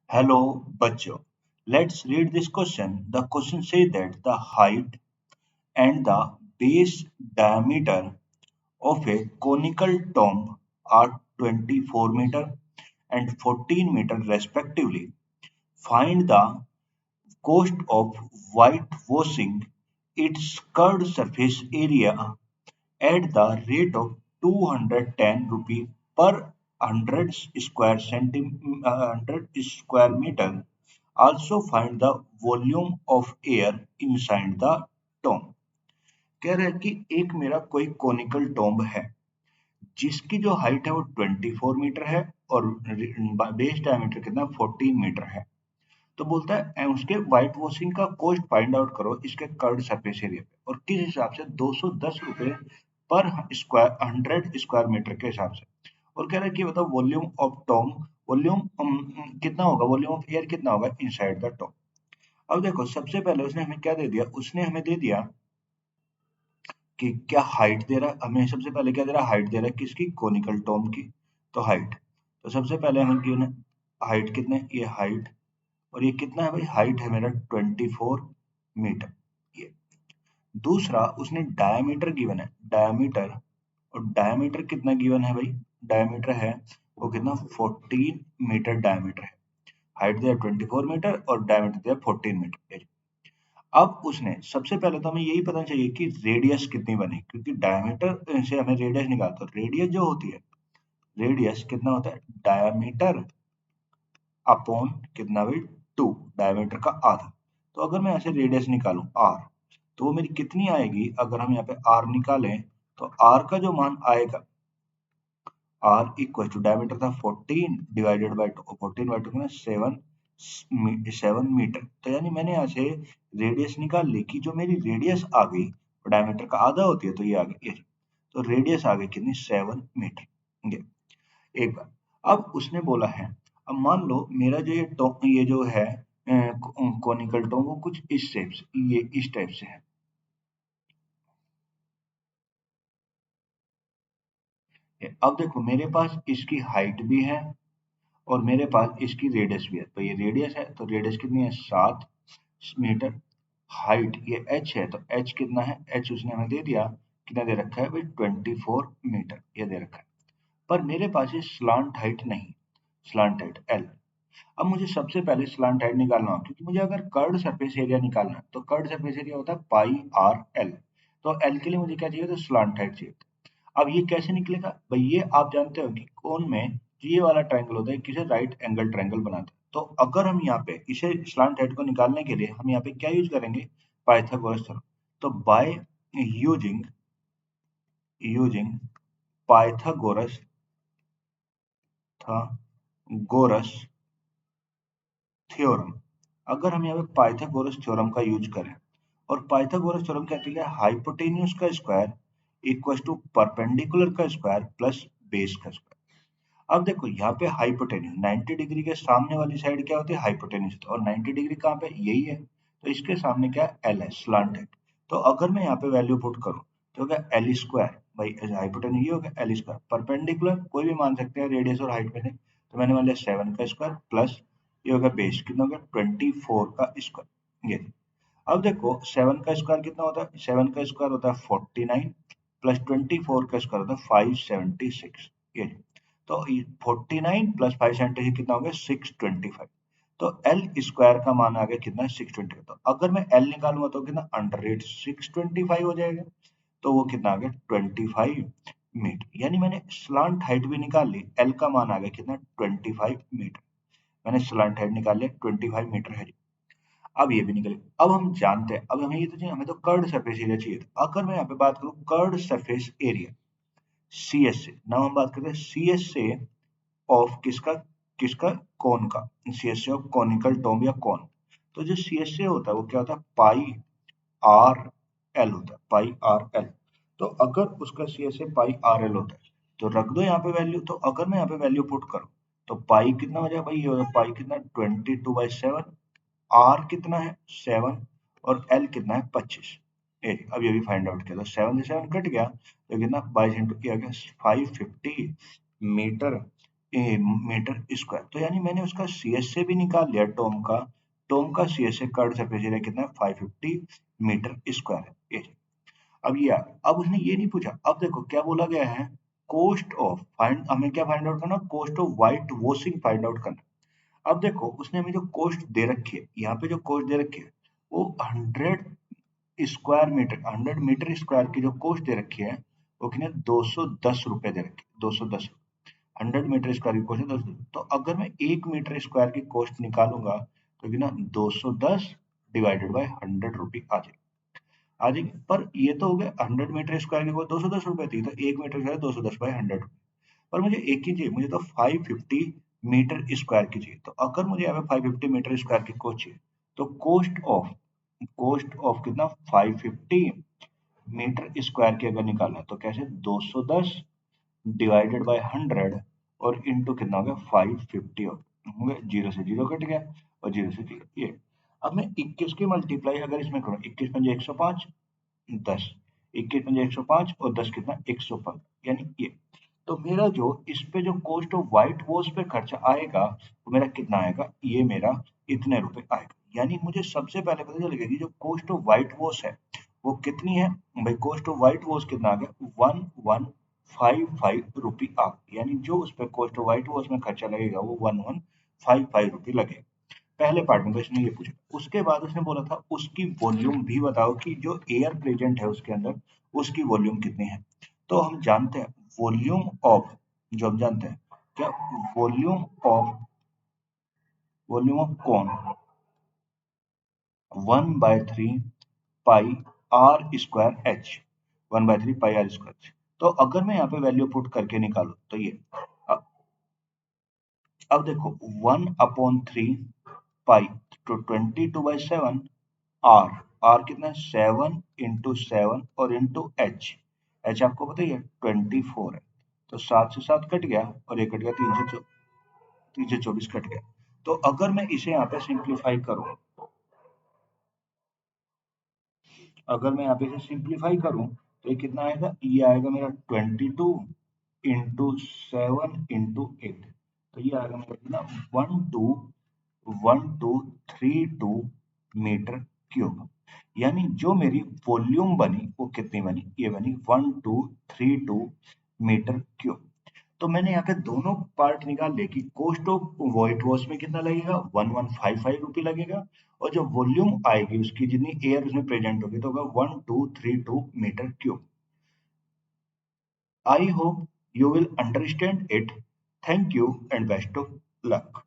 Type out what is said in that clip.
Hello, Bachcho. Let's read this question. The question says that the height and the base diameter of a conical tomb are 24 meter and 14 meter respectively. Find the cost of whitewashing its curved surface area at the rate of 210 rupees per 100 square meter. Also find the volume of air inside the tomb. कह रहा है कि एक मेरा कोई conical tomb है जिसकी जो हाइट है वो 24 मीटर है और बेस डायमीटर कितना 14 मीटर है। तो बोलता है उसके व्हाइट वॉशिंग का कॉस्ट फाइंड आउट करो इसके कर्व्ड सरफेस एरिया पे और किस हिसाब से 210 रुपए पर स्क्वायर 100 स्क्वायर मीटर के हिसाब से। और कह रहा है कि बताओ वॉल्यूम ऑफ टॉम वॉल्यूम कितना होगा, वॉल्यूम ऑफ एयर कितना होगा इनसाइड द टॉम। अब देखो सबसे पहले उसने हमें क्या दे दिया, उसने हमें दे दिया कि क्या हाइट दे रहा है हमें। सबसे पहले क्या दे रहा है, हाइट दे रहा है किसकी, कोनिकल टॉम की। तो हाइट, तो सबसे पहले हमें क्यों हाइट कितने, ये हाइट और ये कितना है भाई, हाइट है मेरा 24 मीटर ये। दूसरा उसने डायमीटर गिवन है, डायमीटर, और डायमीटर कितना गिवन है भाई, डायमीटर है वो कितना 14 मीटर डायमीटर है। हाइट दिया 24 मीटर और डायमीटर दिया 14 मीटर। अब उसने सबसे पहले तो हमें यही पता चाहिए कि रेडियस कितनी बनी, क्योंकि डायमीटर से हमें रेडियस निकालते, रेडियस जो होती है, रेडियस कितना होता है, डायमीटर अपॉन कितना भाई 2, डायमीटर का आधा। तो अगर मैं ऐसे रेडियस निकालूं r, तो वो मेरी कितनी आएगी, अगर हम यहाँ पे r निकालें तो r का जो मान आएगा, r इक्वल टू डायमीटर था 14 डिवाइडेड बाय 2, 14 बाय 2 कितना 7 मीटर। तो यानी मैंने यहाँ से रेडियस निकाल ली कि जो मेरी रेडियस आ गई डायमीटर का आधा होती है, तो ये आ गई ये, तो रेडियस आ गई कितनी 7 मीटर। ये एक बार। अब उसने बोला है, अब मान लो मेरा जो ये जो है कोनिकल टोन वो कुछ इस शेप से, ये इस टाइप से है। अब देखो मेरे पास इसकी हाइट भी है और मेरे पास इसकी रेडियस भी है। तो ये रेडियस है तो रेडियस कितनी है 7 मीटर। हाइट ये h है तो h कितना है, h उसने हमें दे दिया, कितना दे रखा है भाई 24 मीटर ये दे रखा है। पर मेरे पास ये स्लांट हाइट नहीं, स्लांट हाइट l। अब मुझे सबसे पहले स्लांट हाइट निकालना हो, क्योंकि मुझे अगर कर्ड सरफेस एरिया निकालना है तो कर्ड सरफेस एरिया होता है पाई आर एल। तो एल के लिए मुझे क्या चाहिए, तो स्लांट हाइट चाहिए। अब ये कैसे निकलेगा भाई, ये आप जानते हो कि कोन में जो ये वाला ट्रायंगल होता है किसे राइट एंगल ट्रायंगल बनाता है। तो अगर हम यहाँ पे इसे स्लांट हाइट को निकालने के लिए हम यहाँ पे क्या यूज करेंगे, पाइथागोरस थ्योरम। तो बाय यूजिंग यूजिंग पाइथागोरस था गोरस थ्योरम, अगर हम यहाँ पे पाइथागोरस थ्योरम का यूज करें, और पाइथागोरस थ्योरम कहती है हाइपोटेन्यूज का स्क्वायर इक्वल टू परपेंडिकुलर का स्क्वायर प्लस बेस का स्क्वायर। अब देखो यहाँ पे हाइपोटेन्यूज 90 डिग्री के सामने वाली साइड क्या होती है, हाइपोटेन्यूज, और 90 डिग्री कहाँ पे, यही है। तो इसके सामने क्या है, एल है, स्लांट है। तो अगर मैं यहाँ पे वैल्यू पुट करूँ तो होगा एल स्क्वायर, भाई हाइपोटेन्यूज ये होगा एल स्क्वायर, परपेंडिकुलर कोई भी मान सकते हैं रेडियस और हाइट में से, तो मैंने मान लिया 7 का स्क्वायर प्लस ये होगा बेस, कितना होगा 24 का स्क्वायर ये। अब देखो 7 का स्क्वायर कितना होता है, 7 का स्क्वायर होता है 49 प्लस 24 का स्क्वायर होता है 576 ये। तो 49 प्लस 576 कितना हो गया 625। तो एल स्क्वायर का मान आ गया कितना 625। तो अगर मैं एल निकालूंगा तो कितना अंडर रेट 625 हो जाएगा। तो वो कितना आ गया 25 मीटर। यानी मैंने स्लांट हाइट भी निकाल ली, एल का मान आ गया कितना 25 मीटर। मैंने स्लांट हाइट निकाल लिया 25 मीटर है। अब ये भी निकले। अब हम जानते हैं, अब हमें ये तो चाहिए, हमें तो कर्ड सरफेस एरिया चाहिए था। अगर मैं यहाँ पे बात करूँ curved surface area C S से, नाउ हम बात करते हैं सी एस से ऑफ किसका, किसका कोन का, सी एस से ऑफ कोनिकल टोम या कोन। तो जो सी एस से होता है वो क्या होता है, पाई आर एल होता है, पाई आर एल। तो अगर उसका सी एस से पाई आर एल होता है तो रख दो यहाँ पे वैल्यू। तो अगर मैं यहाँ पे वैल्यू पुट करूँ तो पाई कितना हो जाएगा भाई, ये हो जाएगा पाई कितना 22/7, आर कितना है 7 और एल कितना है 25। अब ये भी फाइंड आउट किया तो 7 से 7 कट गया तो कितना 22 इंटू किया गया 550 मीटर मीटर स्क्वायर। तो यानी मैंने उसका सीएस से भी निकाल लिया टॉम का सीएस से कर्व सरफेस एरिया कितना है 550 मीटर स्क्वायर है। अब ये अब उसने ये नहीं पूछा। अब देखो क्या बोला गया है, कोस्ट ऑफ फाइंड, हमें क्या फाइंड आउट करना, cost of white washing find out करना। अब देखो उसने हमें जो कोस्ट दे रखी है, यहाँ पे जो कोस्ट दे रखी है वो 100 स्क्वायर मीटर, 100 मीटर स्क्वायर की जो कोस्ट दे रखी है वो कितने 210 रुपए दे रखी है, 210। 100 मीटर स्क्वायर की कोस्ट है 210। तो अगर मैं 1 मीटर स्क्वायर की कोस्ट निकालूंगा तो कितना 210 डिवाइडेड बाय 100 रुपी आ जाएगी। पर ये तो हो गया 100 मीटर स्क्वायर की कोस्ट 210 रुपए थी, तो 1 मीटर स्क्वायर 210 बाय 100। पर मुझे एक ही चाहिए, मुझे तो 550 मीटर स्क्वायर की चाहिए। तो अगर मुझे यहाँ पे 550 मीटर स्क्वायर की कोस्ट चाहिए तो कोस्ट ऑफ कितना 550 मीटर स्क्वायर की अगर निकालना है तो कैसे 210 डिवाइडेड बाय 100 और इनटू कितना हो गया 550 हो गया, जीरो से जीरो कट गया और जीरो से जीरो ये। अब मैं 21 की मल्टीप्लाई अगर इसमें करूँ, 21 पंजे 105, 10, 21 पंजे 105 और 10 कितना 105, यानी ये। तो मेरा जो इस पे जो कॉस्ट ऑफ व्हाइट वॉश पे खर्चा आएगा वो मेरा कितना आएगा, ये मेरा इतने रुपए आएगा। यानी मुझे सबसे पहले पता चलेगा कि जो कॉस्ट ऑफ व्हाइट वॉश है वो कितनी है। भाई कॉस्ट ऑफ व्हाइट वॉश कितना आ गया 1155 रुपी आ गया। यानी जो उस पे कॉस्ट ऑफ व्हाइट वॉश में खर्चा लगेगा वो 1155 रुपी लगेगा। पहले पार्ट में तो इसने ये पूछा। उसके बाद उसने बोला था उसकी वॉल्यूम भी बताओ कि जो एयर प्रेजेंट है उसके अंदर उसकी वॉल्यूम कितनी है। तो हम जानते हैं वॉल्यूम ऑफ, जो हम जानते हैं क्या, volume of cone 1/3 pi R square H, 1/3 pi R square. तो अगर मैं यहाँ पे वैल्यू पुट करके निकालू तो ये अब अब देखो 1/3 पाई तो 22/7 आर, आर कितना है 7 इंटू 7 और इंटू एच, एच आपको पता ही है 24 है। तो 7 से 7 कट गया और ये कट गया 324 कट गया। तो अगर मैं इसे यहाँ पे सिंप्लीफाई करूँ, अगर मैं यहाँ पे इसे सिंप्लीफाई करूँ तो ये कितना आएगा, ये आएगा मेरा 22 इंटू 7 इंटू 8। तो ये आएगा मेरा कितना 1232 मीटर क्यूब। यानी जो मेरी वॉल्यूम बनी वो कितनी बनी, ये बनी 1232 मीटर क्यूब। तो मैंने यहाँ पे दोनों पार्ट निकाल लिए कि कॉस्ट ऑफ व्हाइट वॉश में कितना लगेगा 1155 रुपये लगेगा, और जो वॉल्यूम आएगी उसकी जितनी एयर उसमें प्रेजेंट होगी तो होगा 1232 metre cube. I hope you will understand it. Thank you and best of luck.